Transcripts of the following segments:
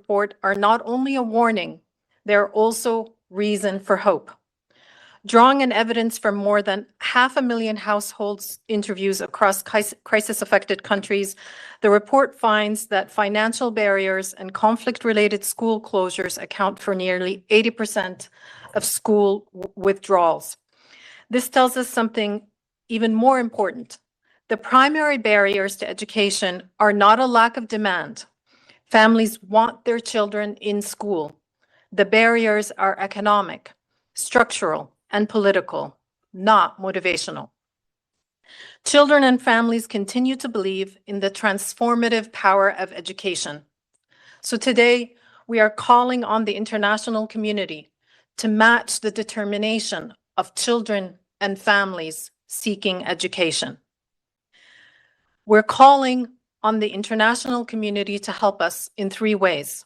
report are not only a warning, they are also reason for hope. Drawing on evidence from more than 500,000 households interviews across crisis-affected countries, the report finds that financial barriers and conflict-related school closures account for nearly 80% of school withdrawals. This tells us something even more important. The primary barriers to education are not a lack of demand. Families want their children in school. The barriers are economic, structural, and political, not motivational. Children and families continue to believe in the transformative power of education. So today, we are calling on the international community to match the determination of children and families seeking education. We're calling on the international community to help us in 3 ways.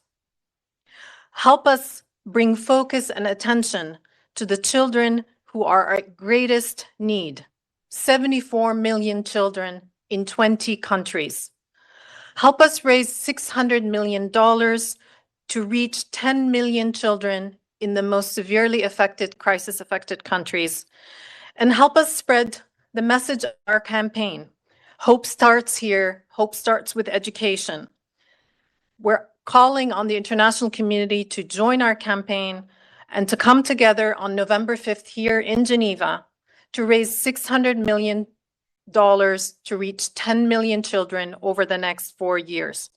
Help us bring focus and attention to the children who are at greatest need, 74 million children in 20 countries. Help us raise $600 million to reach 10 million children in the most severely affected, crisis-affected countries. And help us spread the message of our campaign. Hope starts here. Hope starts with education. We're calling on the international community to join our campaign and to come together on November 5th here in Geneva to raise $600 million to reach 10 million children over the next 4 years.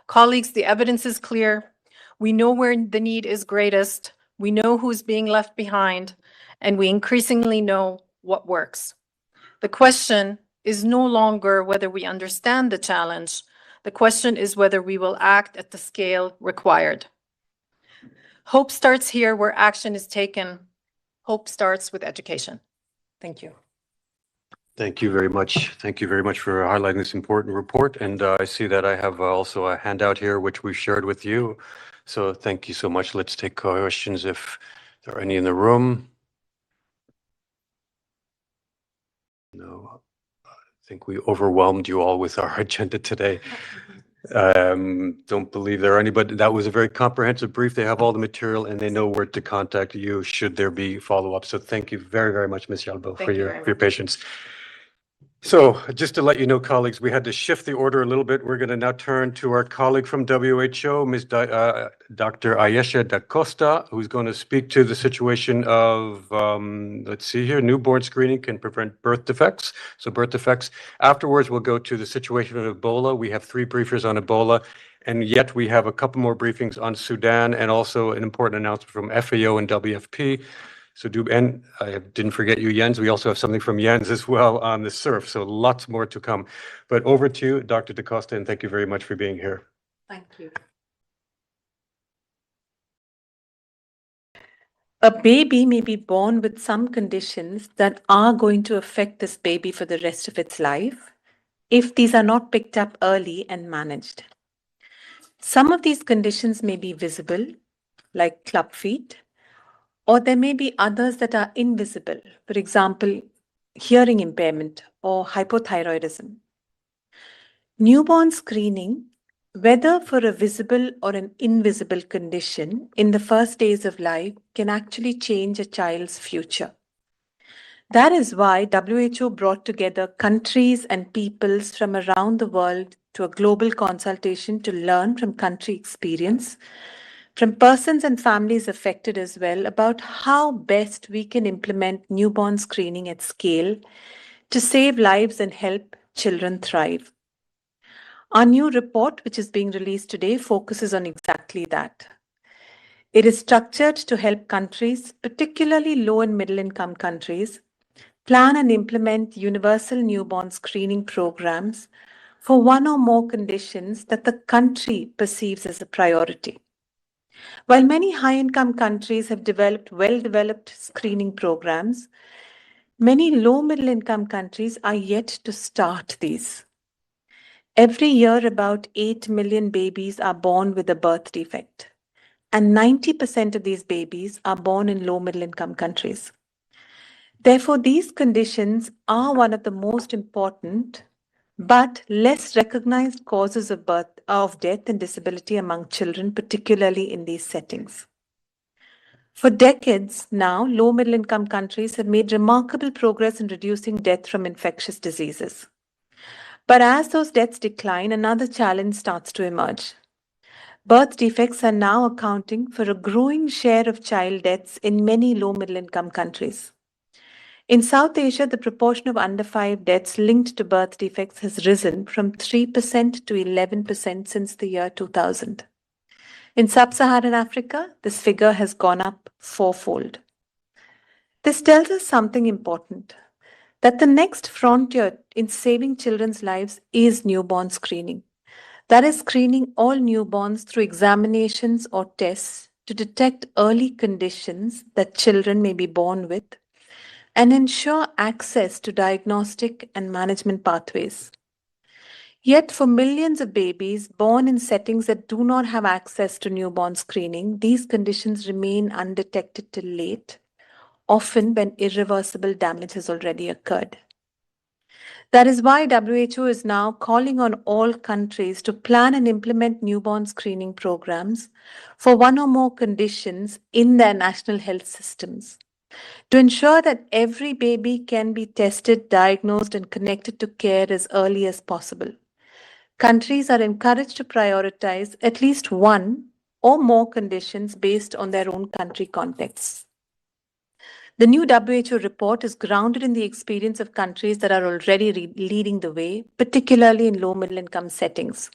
Colleagues, the evidence is clear. We know where the need is greatest. We know who's being left behind, and we increasingly know what works. The question is no longer whether we understand the challenge. The question is whether we will act at the scale required. Hope starts here where action is taken. Hope starts with education. Thank you. Thank you very much. Thank you very much for highlighting this important report. And I see that I have also a handout here, which we shared with you. So thank you so much. Let's take questions if there are any in the room. No, I think we overwhelmed you all with our agenda today. Don't believe there are any, but that was a very comprehensive brief. They have all the material and they know where to contact you should there be follow-up. So thank you very, very much, Ms. Yalbo, for your patience. So just to let you know, colleagues, we had to shift the order a little bit. We're going to now turn to our colleague from WHO, Ms. Dr. Ayesha Da Costa, who's going to speak to the situation of, let's see here, newborn screening can prevent birth defects. So birth defects. Afterwards, we'll go to the situation of Ebola. We have 3 briefers on Ebola, and yet we have a couple more briefings on Sudan and also an important announcement from FAO and WFP. So and I didn't forget you, Jens. We also have something from Jens as well on the surf. So lots more to come. But over to you, Dr. Da Costa, and thank you very much for being here. Thank you. A baby may be born with some conditions that are going to affect this baby for the rest of its life if these are not picked up early and managed. Some of these conditions may be visible, like club feet, or there may be others that are invisible, for example, hearing impairment or hypothyroidism. Newborn screening, whether for a visible or an invisible condition in the first days of life, can actually change a child's future. That is why WHO brought together countries and peoples from around the world to a global consultation to learn from country experience, from persons and families affected as well, about how best we can implement newborn screening at scale to save lives and help children thrive. Our new report, which is being released today, focuses on exactly that. It is structured to help countries, particularly low and middle income countries, plan and implement universal newborn screening programs for one or more conditions that the country perceives as a priority. While many high-income countries have developed well-developed screening programs, many low-middle-income countries are yet to start these. Every year, about 8 million babies are born with a birth defect, and 90% of these babies are born in low-middle-income countries. Therefore, these conditions are one of the most important but less recognized causes of death and disability among children, particularly in these settings. For decades now, low middle income countries have made remarkable progress in reducing death from infectious diseases. But as those deaths decline, another challenge starts to emerge. Birth defects are now accounting for a growing share of child deaths in many low middle income countries. In South Asia, the proportion of under 5 deaths linked to birth defects has risen from 3% to 11% since the year 2000. In sub-Saharan Africa, this figure has gone up fourfold. This tells us something important, that the next frontier in saving children's lives is newborn screening. That is, screening all newborns through examinations or tests to detect early conditions that children may be born with and ensure access to diagnostic and management pathways. Yet, for millions of babies born in settings that do not have access to newborn screening, these conditions remain undetected till late, often when irreversible damage has already occurred. That is why WHO is now calling on all countries to plan and implement newborn screening programs for one or more conditions in their national health systems, to ensure that every baby can be tested, diagnosed, and connected to care as early as possible. Countries are encouraged to prioritize at least one or more conditions based on their own country contexts. The new WHO report is grounded in the experience of countries that are already leading the way, particularly in low middle income settings.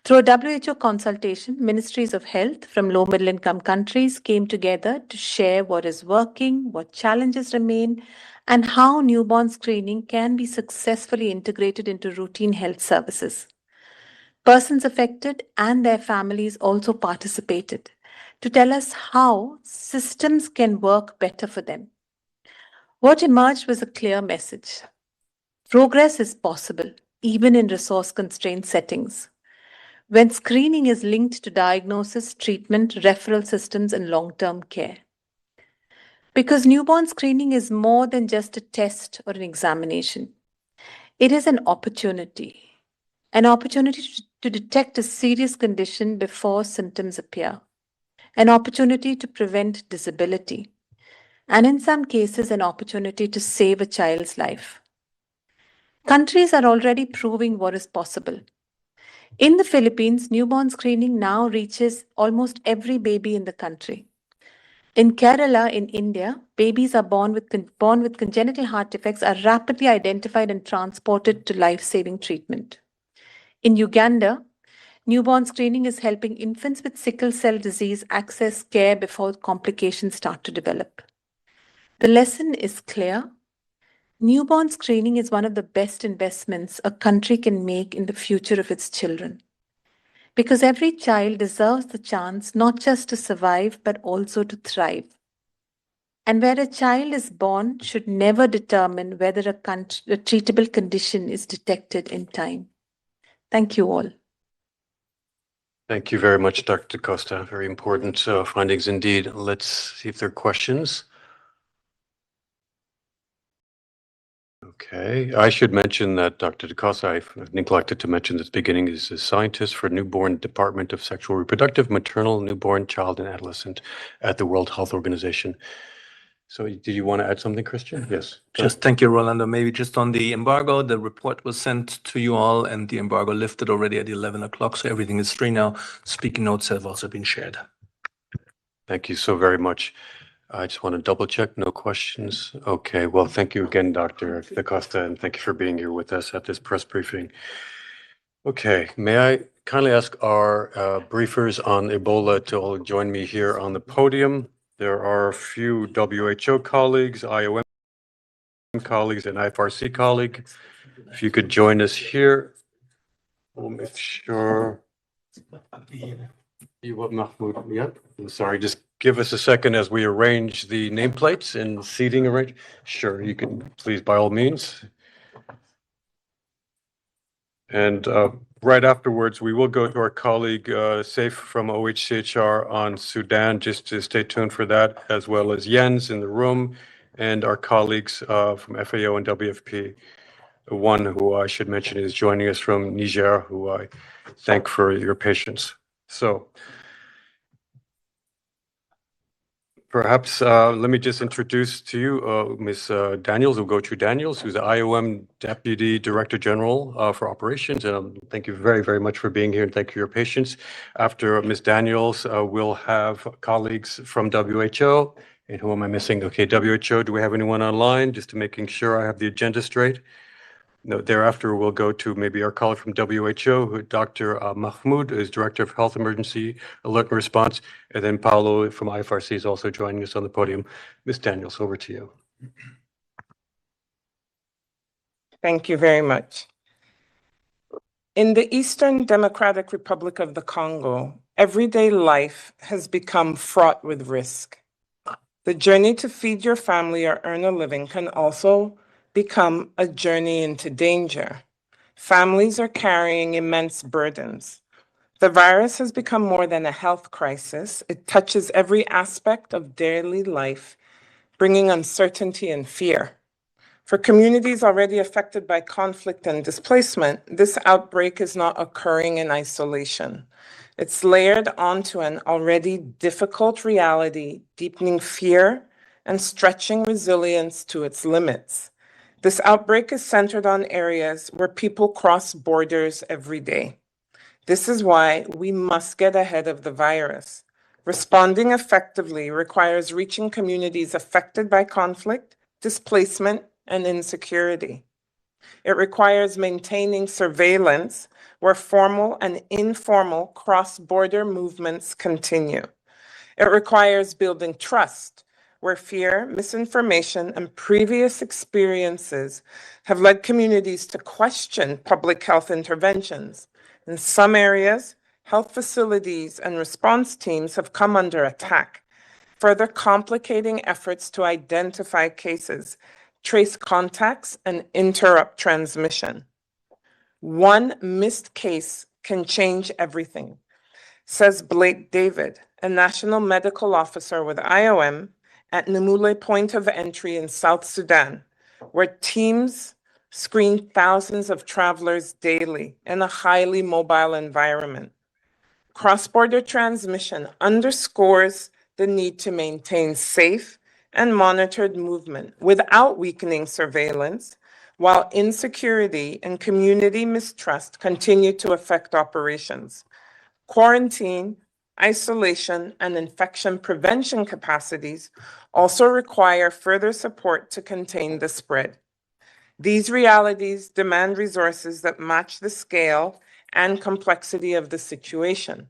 Through a WHO consultation, ministries of health from low middle income countries came together to share what is working, what challenges remain, and how newborn screening can be successfully integrated into routine health services. Persons affected and their families also participated to tell us how systems can work better for them. What emerged was a clear message. Progress is possible, even in resource-constrained settings, when screening is linked to diagnosis, treatment, referral systems, and long-term care. Because newborn screening is more than just a test or an examination. It is an opportunity to detect a serious condition before symptoms appear, an opportunity to prevent disability, and in some cases, an opportunity to save a child's life. Countries are already proving what is possible. In the Philippines, newborn screening now reaches almost every baby in the country. In Kerala, in India, babies are born with congenital heart defects are rapidly identified and transported to life-saving treatment. In Uganda, newborn screening is helping infants with sickle cell disease access care before complications start to develop. The lesson is clear. Newborn screening is one of the best investments a country can make in the future of its children. Because every child deserves the chance not just to survive, but also to thrive. And where a child is born should never determine whether a treatable condition is detected in time. Thank you all. Thank you very much, Dr. Costa. Very important findings indeed. Let's see if there are questions. Okay, I should mention that Dr. DaCosta, I've neglected to mention at the beginning, is a scientist for Newborn Department of Sexual Reproductive, Maternal, Newborn, Child, and Adolescent at the World Health Organization. So did you want to add something, Christian? Yes. Just thank you, Rolando. Maybe just on the embargo, the report was sent to you all and the embargo lifted already at 11 o'clock. So everything is free now. Speaking notes have also been shared. Thank you so very much. I just want to double check, no questions. Okay, well, thank you again, Dr. DaCosta, and thank you for being here with us at this press briefing. Okay, may I kindly ask our briefers on Ebola to all join me here on the podium. There are a few WHO colleagues, IOM colleagues, and IFRC colleague. If you could join us here, we'll make sure. You want Mahmoud? Yep. I'm sorry, just give us a second as we arrange the nameplates and seating arrange. Sure, you can please, by all means. And right afterwards, we will go to our colleague, Saif from OHCHR on Sudan, just to stay tuned for that, as well as Jens in the room and our colleagues from FAO and WFP. One who I should mention is joining us from Niger, who I thank for your patience. So perhaps let me just introduce to you Ms. Daniels, Ugochu Daniels, who's the IOM Deputy Director General for Operations. And thank you very, very much for being here, and thank you for your patience. After Ms. Daniels, we'll have colleagues from WHO. And who am I missing? Okay, WHO, do we have anyone online? Just to making sure I have the agenda straight. No, thereafter, we'll go to maybe our colleague from WHO, Dr. Mahmoud is Director of Health Emergency Alert and Response, and then Paolo from IFRC is also joining us on the podium. Ms. Daniels, over to you. Thank you very much. In the Eastern Democratic Republic of the Congo, everyday life has become fraught with risk. The journey to feed your family or earn a living can also become a journey into danger. Families are carrying immense burdens. The virus has become more than a health crisis. It touches every aspect of daily life, bringing uncertainty and fear. For communities already affected by conflict and displacement, this outbreak is not occurring in isolation. It's layered onto an already difficult reality, deepening fear and stretching resilience to its limits. This outbreak is centered on areas where people cross borders every day. This is why we must get ahead of the virus. Responding effectively requires reaching communities affected by conflict, displacement, and insecurity. It requires maintaining surveillance where formal and informal cross-border movements continue. It requires building trust where fear, misinformation, and previous experiences have led communities to question public health interventions. In some areas, health facilities and response teams have come under attack, further complicating efforts to identify cases, trace contacts, and interrupt transmission. One missed case can change everything, says Blake David, a national medical officer with IOM at Namule Point of Entry in South Sudan, where teams screen thousands of travelers daily in a highly mobile environment. Cross-border transmission underscores the need to maintain safe and monitored movement without weakening surveillance, while insecurity and community mistrust continue to affect operations. Quarantine, isolation, and infection prevention capacities also require further support to contain the spread. These realities demand resources that match the scale and complexity of the situation.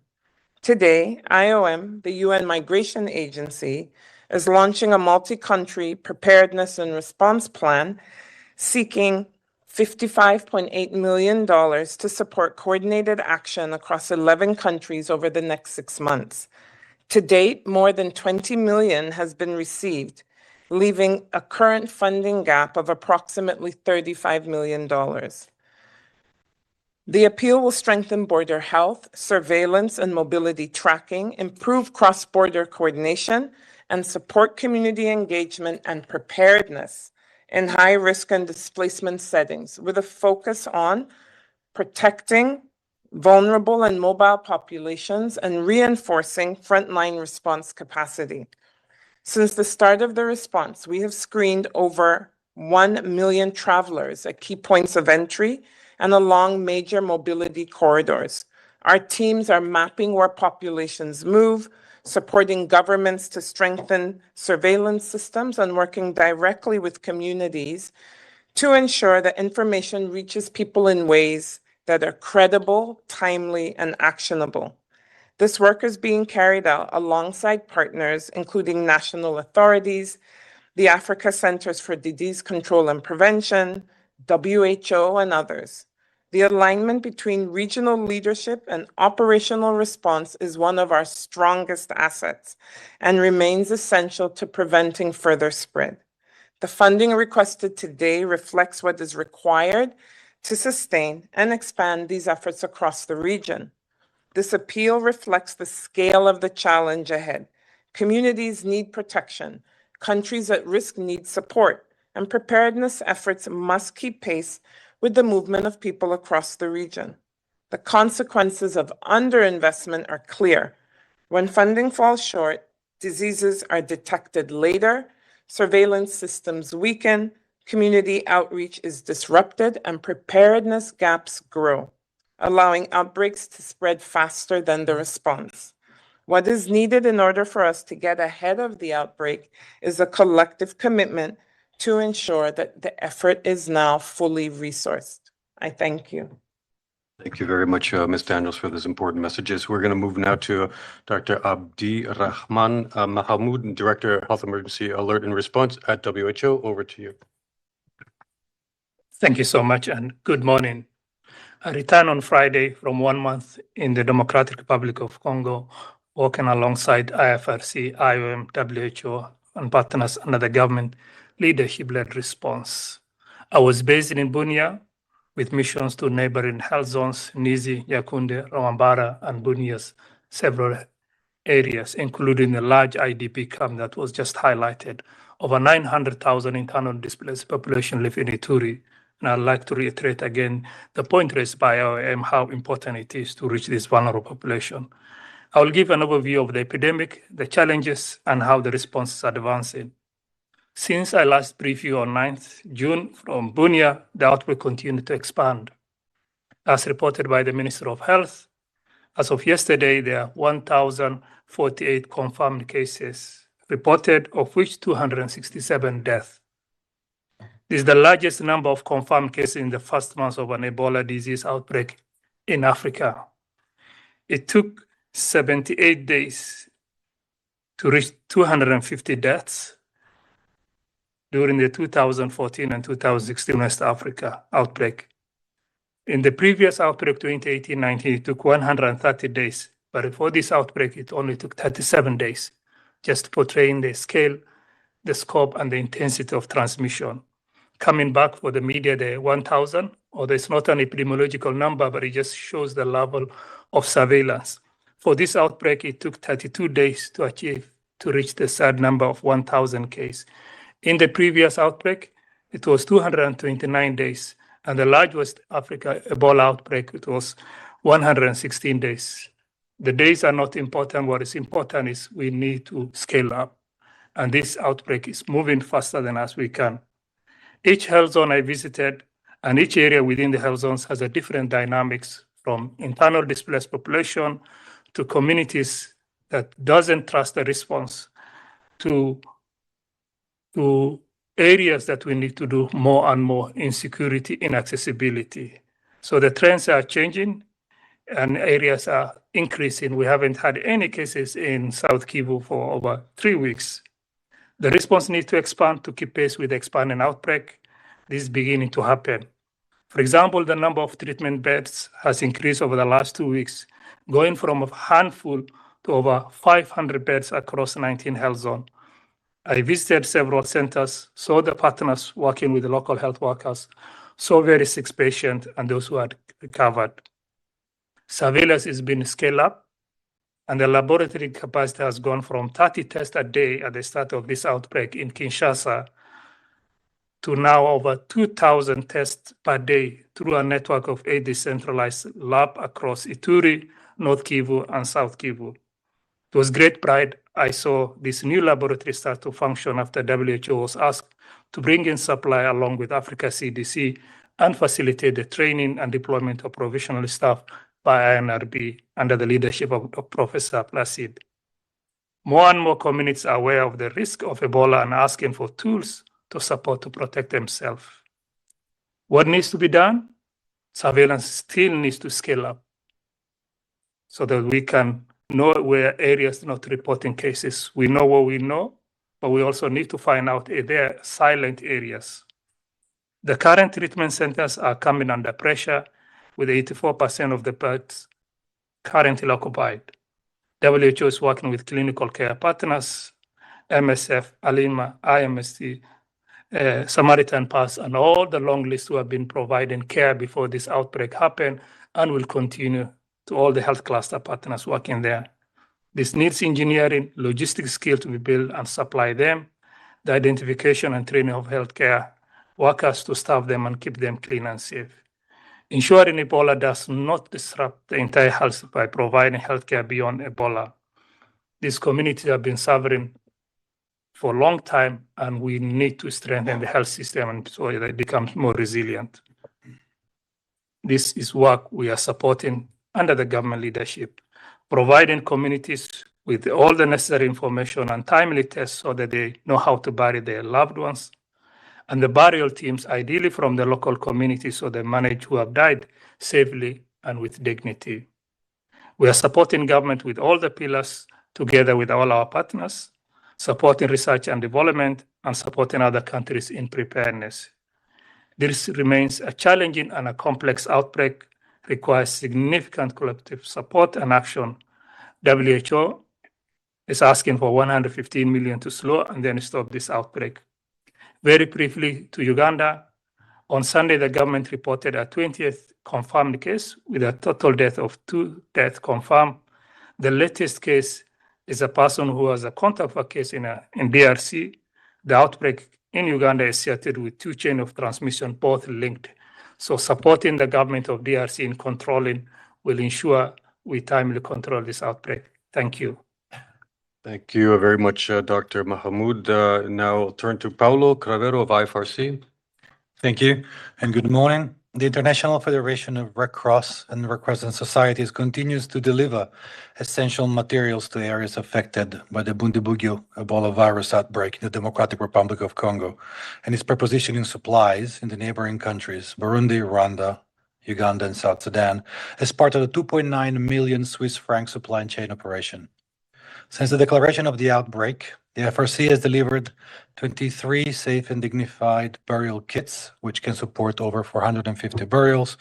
Today, IOM, the UN Migration Agency, is launching a multi-country preparedness and response plan seeking $55.8 million to support coordinated action across 11 countries over the next 6 months. To date, more than $20 million has been received, leaving a current funding gap of approximately $35 million. The appeal will strengthen border health, surveillance, and mobility tracking, improve cross-border coordination, and support community engagement and preparedness in high-risk and displacement settings, with a focus on protecting vulnerable and mobile populations and reinforcing frontline response capacity. Since the start of the response, we have screened over 1 million travelers at key points of entry and along major mobility corridors. Our teams are mapping where populations move, supporting governments to strengthen surveillance systems, and working directly with communities to ensure that information reaches people in ways that are credible, timely, and actionable. This work is being carried out alongside partners, including national authorities, the Africa Centers for Disease Control and Prevention, WHO, and others. The alignment between regional leadership and operational response is one of our strongest assets and remains essential to preventing further spread. The funding requested today reflects what is required to sustain and expand these efforts across the region. This appeal reflects the scale of the challenge ahead. Communities need protection, countries at risk need support, and preparedness efforts must keep pace with the movement of people across the region. The consequences of underinvestment are clear. When funding falls short, diseases are detected later, surveillance systems weaken, community outreach is disrupted, and preparedness gaps grow, allowing outbreaks to spread faster than the response. What is needed in order for us to get ahead of the outbreak is a collective commitment to ensure that the effort is now fully resourced. I thank you. Thank you very much, Ms. Daniels, for those important messages. We're going to move now to Dr. Abdi Rahman Mahamoud, Director, Health Emergency Alert and Response at WHO. Over to you. Thank you so much, and good morning. I returned on Friday from 1 month in the Democratic Republic of Congo, working alongside IFRC, IOM, WHO, and partners under the government leadership-led response. I was based in Bunia with missions to neighboring health zones, Nizi, Yakunde, Rawambara, and Bunia's several areas, including the large IDP camp that was just highlighted. Over 900,000 internal displaced population live in Ituri. And I'd like to reiterate again the point raised by IOM, how important it is to reach this vulnerable population. I will give an overview of the epidemic, the challenges, and how the response is advancing. Since I last briefed you on 9th June from Bunia, the outbreak continued to expand. As reported by the Minister of Health, as of yesterday, there are 1,048 confirmed cases reported, of which 267 deaths. This is the largest number of confirmed cases in the first month of an Ebola disease outbreak in Africa. It took 78 days to reach 250 deaths during the 2014 and 2016 West Africa outbreak. In the previous outbreak, 2018-19, it took 130 days, but before this outbreak, it only took 37 days, just portraying the scale, the scope, and the intensity of transmission. Coming back for the media, the 1,000, although it's not an epidemiological number, but it just shows the level of surveillance. For this outbreak, it took 32 days to reach the sad number of 1,000 cases. In the previous outbreak, it was 229 days, and the large West Africa Ebola outbreak, it was 116 days. The days are not important. What is important is we need to scale up, and this outbreak is moving faster than as we can. Each health zone I visited and each area within the health zones has a different dynamics, from internal displaced population to communities that doesn't trust the response to areas that we need to do more and more in security, inaccessibility. So the trends are changing and areas are increasing. We haven't had any cases in South Kivu for over 3 weeks. The response needs to expand to keep pace with the expanding outbreak. This is beginning to happen. For example, the number of treatment beds has increased over the last 2 weeks, going from a handful to over 500 beds across 19 health zones. I visited several centers, saw the partners working with the local health workers, saw very sick patients and those who had recovered. Surveillance is being scaled up, and the laboratory capacity has gone from 30 tests a day at the start of this outbreak in Kinshasa to now over 2,000 tests per day through a network of 8 decentralized labs across Ituri, North Kivu, and South Kivu. It was great pride I saw this new laboratory start to function after WHO was asked to bring in supply along with Africa CDC and facilitate the training and deployment of provisional staff by INRB under the leadership of Professor Placide. More and more communities are aware of the risk of Ebola and asking for tools to support to protect themselves. What needs to be done? Surveillance still needs to scale up so that we can know where areas not reporting cases. We know what we know, but we also need to find out if there are silent areas. The current treatment centers are coming under pressure with 84% of the beds currently occupied. WHO is working with clinical care partners, MSF, ALIMA, IMST, Samaritan Pass, and all the long lists who have been providing care before this outbreak happened and will continue to all the health cluster partners working there. This needs engineering, logistics skill to be built and supply them, the identification and training of healthcare workers to staff them and keep them clean and safe. Ensuring Ebola does not disrupt the entire health by providing healthcare beyond Ebola. These communities have been suffering for a long time, and we need to strengthen the health system and so that it becomes more resilient. This is work we are supporting under the government leadership, providing communities with all the necessary information and timely tests so that they know how to bury their loved ones. And the burial teams, ideally from the local community, so they manage who have died safely and with dignity. We are supporting government with all the pillars together with all our partners, supporting research and development, and supporting other countries in preparedness. This remains a challenging and a complex outbreak, requires significant collective support and action. WHO is asking for 115 million to slow and then stop this outbreak. Very briefly to Uganda, on Sunday, the government reported a 20th confirmed case with a total death of 2 deaths confirmed. The latest case is a person who has a contact for case in DRC. The outbreak in Uganda is associated with 2 chains of transmission, both linked. So supporting the government of DRC in controlling will ensure we timely control this outbreak. Thank you. Thank you very much, Dr. Mahamoud. Now I'll turn to Paulo Cravero of IFRC. Thank you and good morning. The International Federation of Red Cross and Red Crescent Societies continues to deliver essential materials to areas affected by the Bundibugyo Ebola virus outbreak in the Democratic Republic of Congo and is prepositioning supplies in the neighboring countries, Burundi, Rwanda, Uganda, and South Sudan, as part of the 2.9 million Swiss franc supply chain operation. Since the declaration of the outbreak, the IFRC has delivered 23 safe and dignified burial kits, which can support over 450 burials,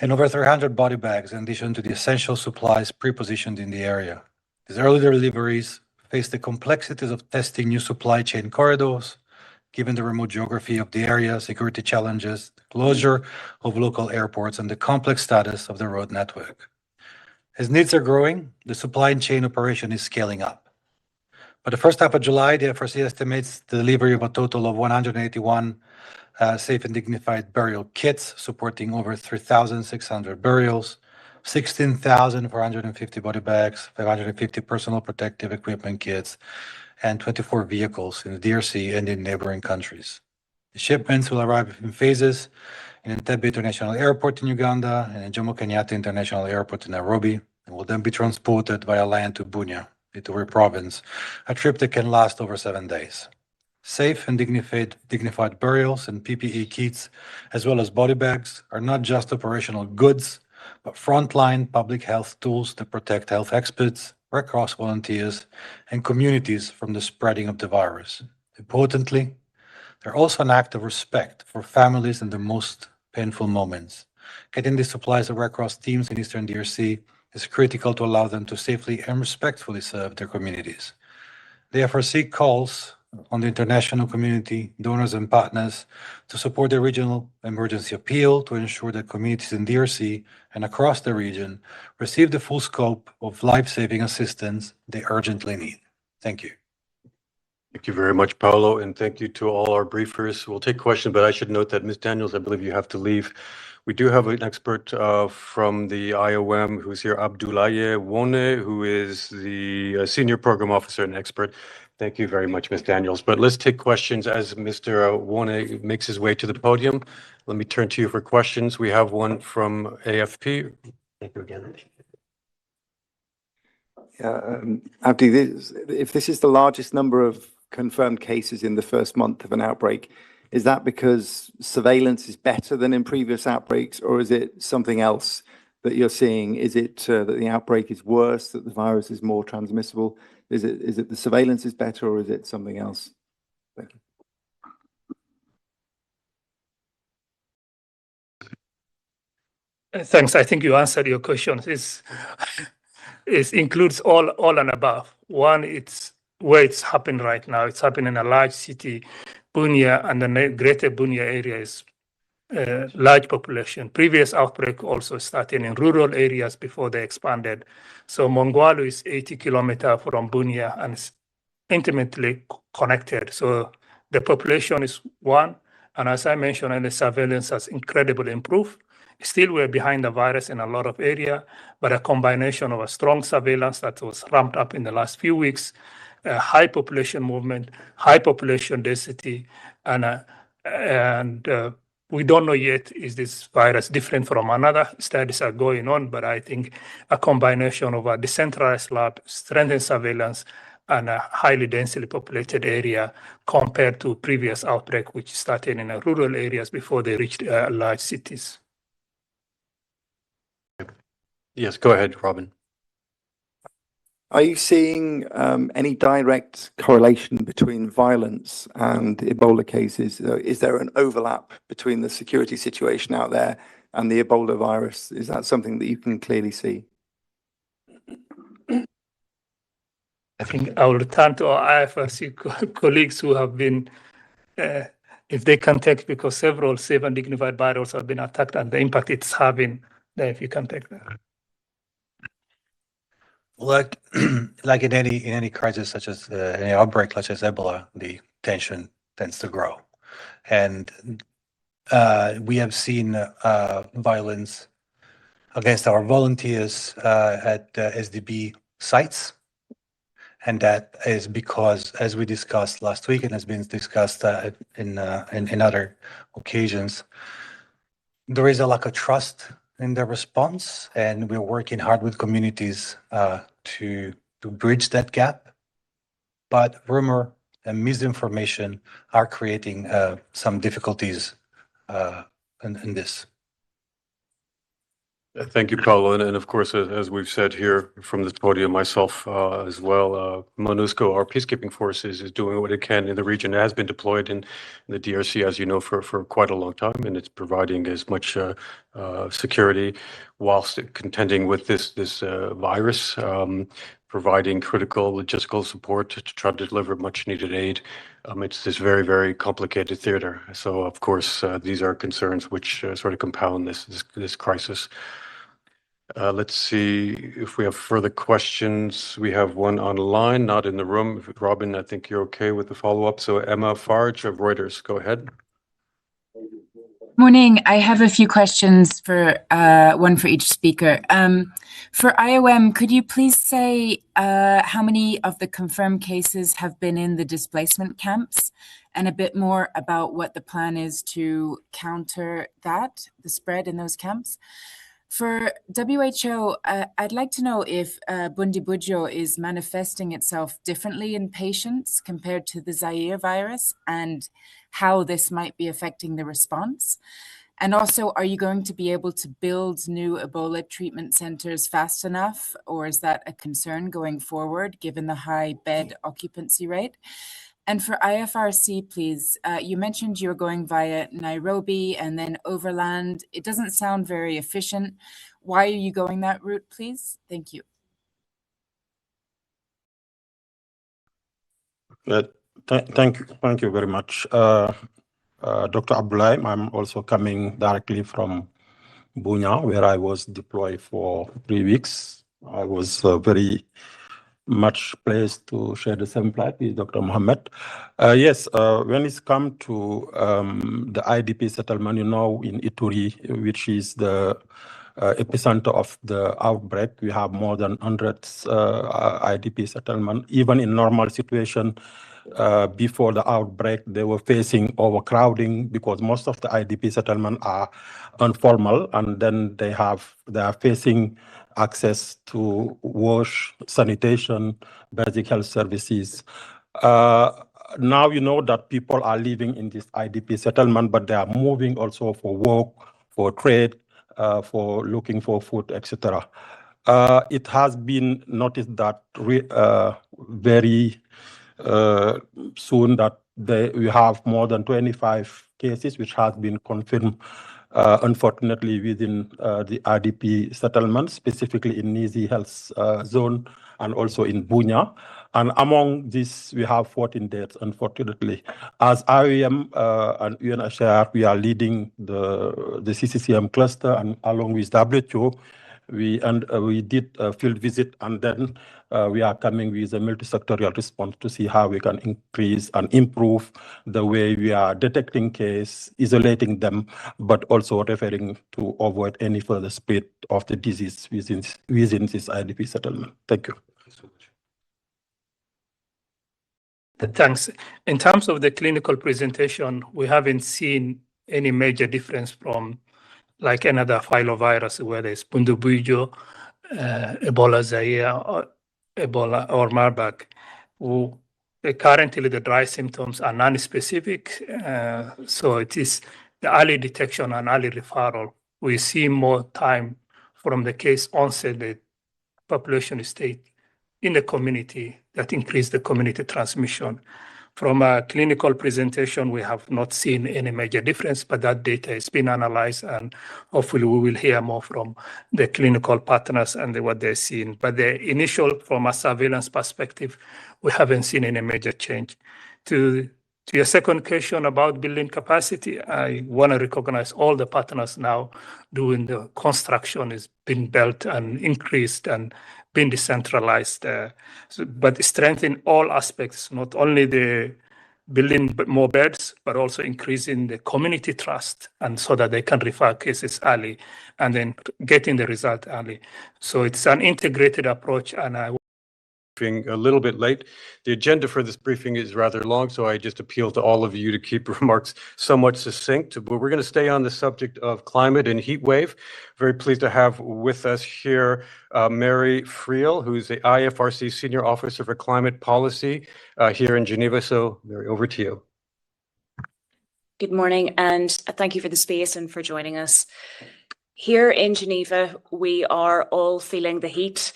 and over 300 body bags, in addition to the essential supplies pre-positioned in the area. These early deliveries face the complexities of testing new supply chain corridors, given the remote geography of the area, security challenges, the closure of local airports, and the complex status of the road network. As needs are growing, the supply chain operation is scaling up. By the first half of July, the IFRC estimates the delivery of a total of 181 safe and dignified burial kits, supporting over 3,600 burials, 16,450 body bags, 550 personal protective equipment kits, and 24 vehicles in the DRC and in neighboring countries. The shipments will arrive in phases in Entebbe International Airport in Uganda and in Jomo Kenyatta International Airport in Nairobi, and will then be transported via land to Bunia, Ituri province, a trip that can last over 7 days. Safe and dignified burials and PPE kits, as well as body bags, are not just operational goods, but frontline public health tools that protect health experts, Red Cross volunteers, and communities from the spreading of the virus. Importantly, they're also an act of respect for families in the most painful moments. Getting these supplies to Red Cross teams in Eastern DRC is critical to allow them to safely and respectfully serve their communities. The IFRC calls on the international community, donors and partners to support the regional emergency appeal to ensure that communities in DRC and across the region receive the full scope of life-saving assistance they urgently need. Thank you. Thank you very much, Paulo, and thank you to all our briefers. We'll take questions, but I should note that Ms. Daniels, I believe you have to leave. We do have an expert from the IOM who's here, Abdoulaye Wone, who is the Senior Program Officer and expert. Thank you very much, Ms. Daniels. But let's take questions as Mr. Wone makes his way to the podium. Let me turn to you for questions. We have one from AFP. Thank you again. Abdi, if this is the largest number of confirmed cases in the first month of an outbreak, is that because surveillance is better than in previous outbreaks, or is it something else that you're seeing? Is it that the outbreak is worse, that the virus is more transmissible? Is it the surveillance is better, or is it something else? Thank you. Thanks. I think you answered your question. It includes all and above. One, it's where it's happening right now. It's happening in a large city, Bunia, and the greater Bunia area is large population. Previous outbreak also started in rural areas before they expanded. So Mongwalu is 80 kilometers from Bunia and is intimately connected. So the population is one, And as I mentioned, the surveillance has incredibly improved. Still, we're behind the virus in a lot of areas, but a combination of a strong surveillance that was ramped up in the last few weeks, high population movement, high population density, and we don't know yet, is this virus different from another? Studies are going on, but I think a combination of a decentralized lab, strengthened surveillance, and a highly densely populated area compared to previous outbreak, which started in rural areas before they reached large cities. Yes, go ahead, Robin. Are you seeing any direct correlation between violence and Ebola cases? Is there an overlap between the security situation out there and the Ebola virus? Is that something that you can clearly see? I think I will return to our IFRC colleagues who have been, if they can take, because several safe and dignified burials have been attacked and the impact it's having, if you can take that. Like in any crisis such as any outbreak such as Ebola, the tension tends to grow, and we have seen violence against our volunteers at SDB sites, and that is because, as we discussed last week and has been discussed in other occasions, there is a lack of trust in the response, and we're working hard with communities to bridge that gap. But rumor and misinformation are creating some difficulties in this. Thank you, Paulo. And of course, as we've said here from this podium, myself as well, MONUSCO, our peacekeeping forces, is doing what it can in the region. It has been deployed in the DRC, as you know, for quite a long time, and it's providing as much security whilst contending with this virus, providing critical logistical support to try to deliver much needed aid. It's this very, very complicated theater. So, of course, these are concerns which sort of compound this crisis. Let's see if we have further questions. We have one online, not in the room. Robin, I think you're okay with the follow-up. So Emma Farge of Reuters, go ahead. Morning. I have a few questions for one for each speaker. For IOM, could you please say how many of the confirmed cases have been in the displacement camps, and a bit more about what the plan is to counter that, the spread in those camps? For WHO, I'd like to know if Bundibugyo is manifesting itself differently in patients compared to the Zaire virus, and how this might be affecting the response. And also, are you going to be able to build new Ebola treatment centers fast enough, or is that a concern going forward, given the high bed occupancy rate? And for IFRC, please, you mentioned you were going via Nairobi and then overland. It doesn't sound very efficient. Why are you going that route, please? Thank you. Thank you very much. Dr. Abdoulaye, I'm also coming directly from Bunia, where I was deployed for 3 weeks. I was very much pleased to share the same flight with Dr. Mohammed. Yes, when it's come to the IDP settlement, you know, in Ituri, which is the epicenter of the outbreak, we have more than 100 IDP settlement. Even in normal situation, before the outbreak, they were facing overcrowding because most of the IDP settlement are informal, and then they are facing access to wash, sanitation, basic health services. Now you know that people are living in this IDP settlement, but they are moving also for work, for trade, for looking for food, etc. It has been noticed that very soon that we have more than 25 cases which have been confirmed, unfortunately, within the IDP settlement, specifically in Nizi Health Zone and also in Bunia. And among these, we have 14 deaths, unfortunately. As IOM and UNHCR, we are leading the CCCM cluster, and along with WHO, We did a field visit, and then we are coming with a multi-sectorial response to see how we can increase and improve the way we are detecting cases, isolating them, but also referring to avoid any further spread of the disease within this IDP settlement. Thank you. Thanks. In terms of the clinical presentation, we haven't seen any major difference from like another filovirus, whether it's Bundibugyo, Ebola Zaire, or Ebola or Marburg. Currently, the dry symptoms are non-specific, so it is the early detection and early referral. We see more time from the case onset, the population state in the community that increase the community transmission. From a clinical presentation, we have not seen any major difference, but that data has been analyzed, and hopefully we will hear more from the clinical partners and what they're seeing. But the initial, from a surveillance perspective, we haven't seen any major change. To your second question about building capacity, I want to recognize all the partners now doing the construction is being built and increased and being decentralized, but strengthen all aspects, not only the building more beds, but also increasing the community trust, and so that they can refer cases early and then getting the result early. So it's an integrated approach, and I a little bit late. The agenda for this briefing is rather long, so I just appeal to all of you to keep remarks somewhat succinct. But we're going to stay on the subject of climate and heat wave. Very pleased to have with us here Mary Friel, who's the IFRC Senior Officer for Climate Policy here in Geneva. So, Mary, over to you. Good morning, and thank you for the space and for joining us. Here in Geneva, we are all feeling the heat.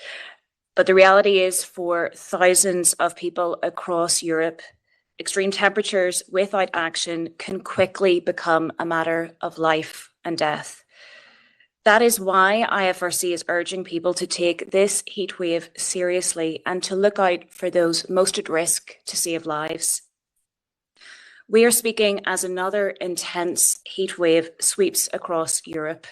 But the reality is, for thousands of people across Europe, extreme temperatures without action can quickly become a matter of life and death. That is why IFRC is urging people to take this heat wave seriously and to look out for those most at risk to save lives. We are speaking as another intense heat wave sweeps across Europe.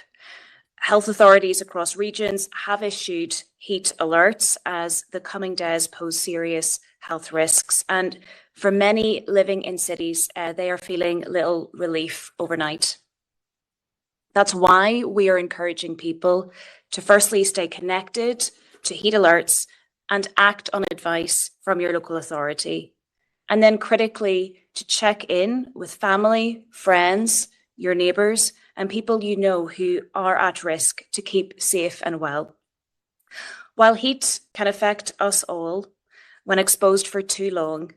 Health authorities across regions have issued heat alerts as the coming days pose serious health risks. And for many living in cities, they are feeling little relief overnight. That's why we are encouraging people to firstly stay connected to heat alerts and act on advice from your local authority. And then critically to check in with family, friends, your neighbours, and people you know who are at risk to keep safe and well. While heat can affect us all when exposed for too long,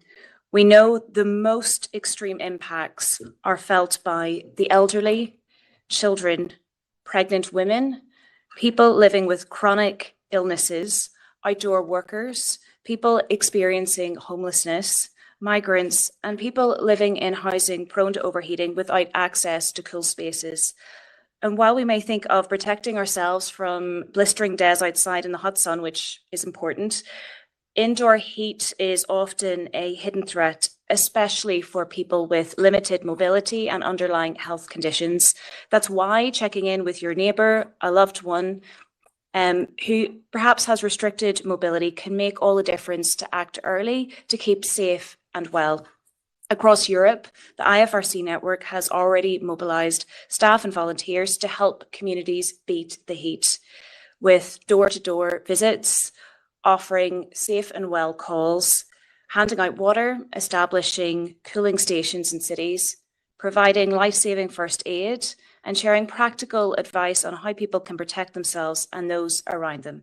we know the most extreme impacts are felt by the elderly, children, pregnant women, people living with chronic illnesses, outdoor workers, people experiencing homelessness, migrants, and people living in housing prone to overheating without access to cool spaces. And while we may think of protecting ourselves from blistering days outside in the hot sun, which is important, indoor heat is often a hidden threat, especially for people with limited mobility and underlying health conditions. That's why checking in with your neighbour, a loved one, who perhaps has restricted mobility can make all the difference to act early to keep safe and well. Across Europe, the IFRC network has already mobilised staff and volunteers to help communities beat the heat, with door-to-door visits, offering safe and well calls, handing out water, establishing cooling stations in cities, providing life-saving first aid, and sharing practical advice on how people can protect themselves and those around them.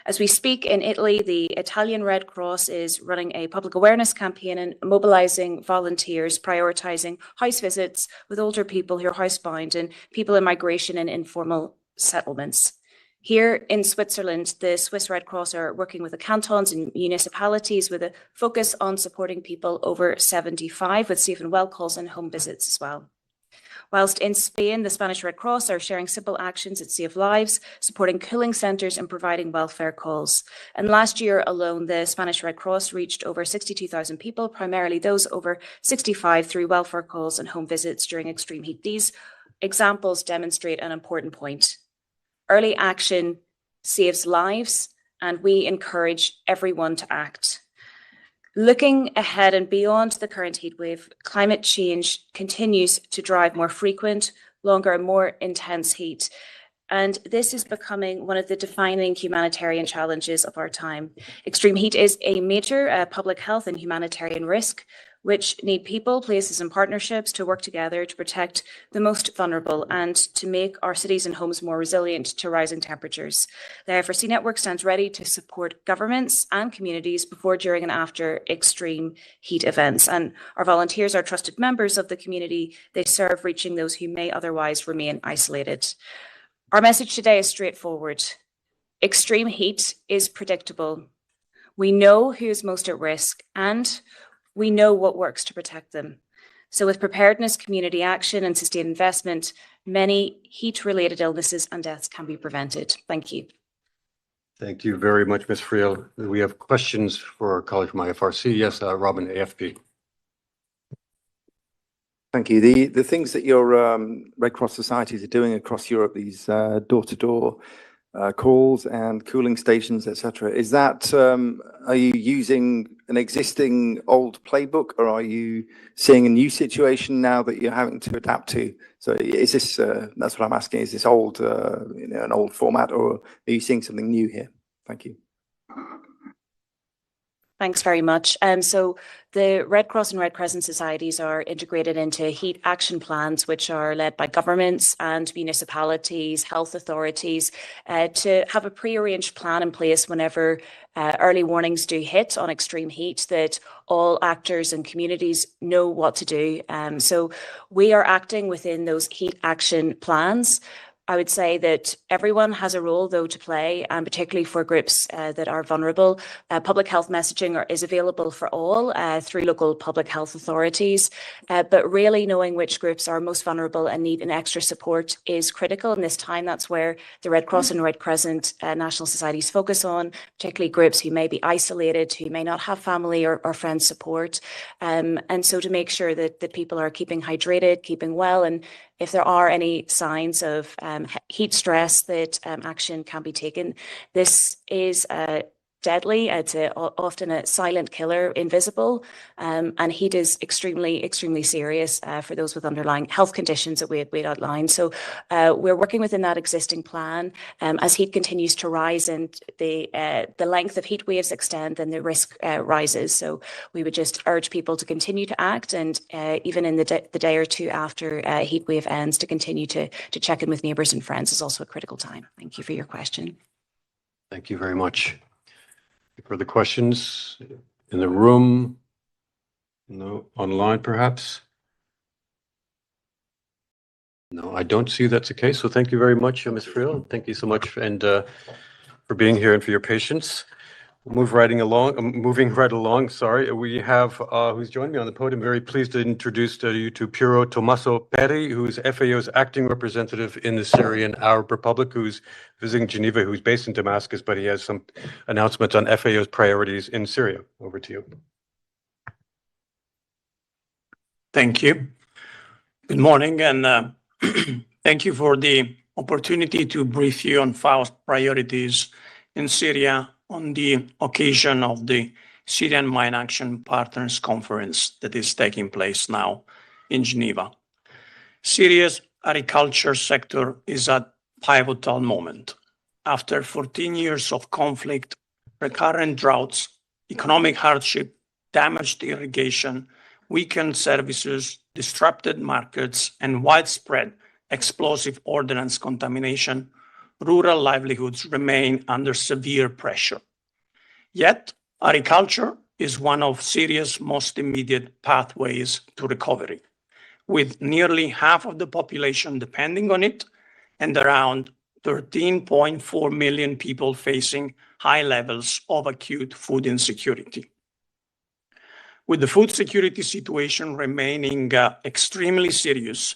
As we speak in Italy, the Italian Red Cross is running a public awareness campaign and mobilising volunteers, prioritising house visits with older people who are housebound and people in migration and informal settlements. Here in Switzerland, the Swiss Red Cross are working with the cantons and municipalities with a focus on supporting people over 75 with safe and well calls and home visits as well. Whilst in Spain, the Spanish Red Cross are sharing simple actions that save lives, supporting cooling centres and providing welfare calls. And last year alone, the Spanish Red Cross reached over 62,000 people, primarily those over 65, through welfare calls and home visits during extreme heat. These examples demonstrate an important point. Early action saves lives, and we encourage everyone to act. Looking ahead and beyond the current heatwave, climate change continues to drive more frequent, longer, and more intense heat. And this is becoming one of the defining humanitarian challenges of our time. Extreme heat is a major public health and humanitarian risk, which need people, places, and partnerships to work together to protect the most vulnerable and to make our cities and homes more resilient to rising temperatures. The IFRC network stands ready to support governments and communities before, during, and after extreme heat events. And our volunteers are trusted members of the community they serve, reaching those who may otherwise remain isolated. Our message today is straightforward. Extreme heat is predictable. We know who is most at risk, and we know what works to protect them. So with preparedness, community action, and sustained investment, many heat-related illnesses and deaths can be prevented. Thank you. Thank you very much, Ms. Friel. We have questions for our colleague from IFRC. Yes, Robin, AFP. Thank you. The things that your Red Cross societies are doing across Europe, these door-to-door calls and cooling stations, etc. Is that, are you using an existing old playbook, or are you seeing a new situation now that you're having to adapt to? So is this, that's what I'm asking, is this old, an old format, or are you seeing something new here? Thank you. Thanks very much. So the Red Cross and Red Crescent societies are integrated into heat action plans, which are led by governments and municipalities, health authorities, to have a pre-arranged plan in place whenever early warnings do hit on extreme heat, that all actors and communities know what to do. So we are acting within those heat action plans. I would say that everyone has a role, though, to play, and particularly for groups that are vulnerable. Public health messaging is available for all through local public health authorities, but really knowing which groups are most vulnerable and need an extra support is critical in this time. That's where the Red Cross and Red Crescent national societies focus on, particularly groups who may be isolated, who may not have family or friend support. And so to make sure that people are keeping hydrated, keeping well, and if there are any signs of heat stress, that action can be taken. This is deadly. It's often a silent killer, invisible, and heat is extremely, extremely serious for those with underlying health conditions that we had outlined. So we're working within that existing plan. As heat continues to rise and the length of heat waves extend, then the risk rises. So we would just urge people to continue to act, and even in the day or two after heat wave ends, to continue to check in with neighbours and friends is also a critical time. Thank you for your question. Thank you very much. Further questions in the room? No, online perhaps? No, I don't see that's the case. So thank you very much, Ms. Friel. Thank you so much and for being here and for your patience. Moving right along, sorry. We have, who's joined me on the podium, very pleased to introduce you to Piero Tommaso Peri, who's FAO's acting representative in the Syrian Arab Republic, who's visiting Geneva, who's based in Damascus, but he has some announcements on FAO's priorities in Syria. Over to you. Thank you. Good morning, and thank you for the opportunity to brief you on FAO's priorities in Syria on the occasion of the Syrian Mine Action Partners Conference that is taking place now in Geneva. Syria's agriculture sector is at a pivotal moment. After 14 years of conflict, recurrent droughts, economic hardship, damaged irrigation, weakened services, disrupted markets, and widespread explosive ordnance contamination, rural livelihoods remain under severe pressure. Yet, agriculture is one of Syria's most immediate pathways to recovery, with nearly half of the population depending on it and around 13.4 million people facing high levels of acute food insecurity. With the food security situation remaining extremely serious,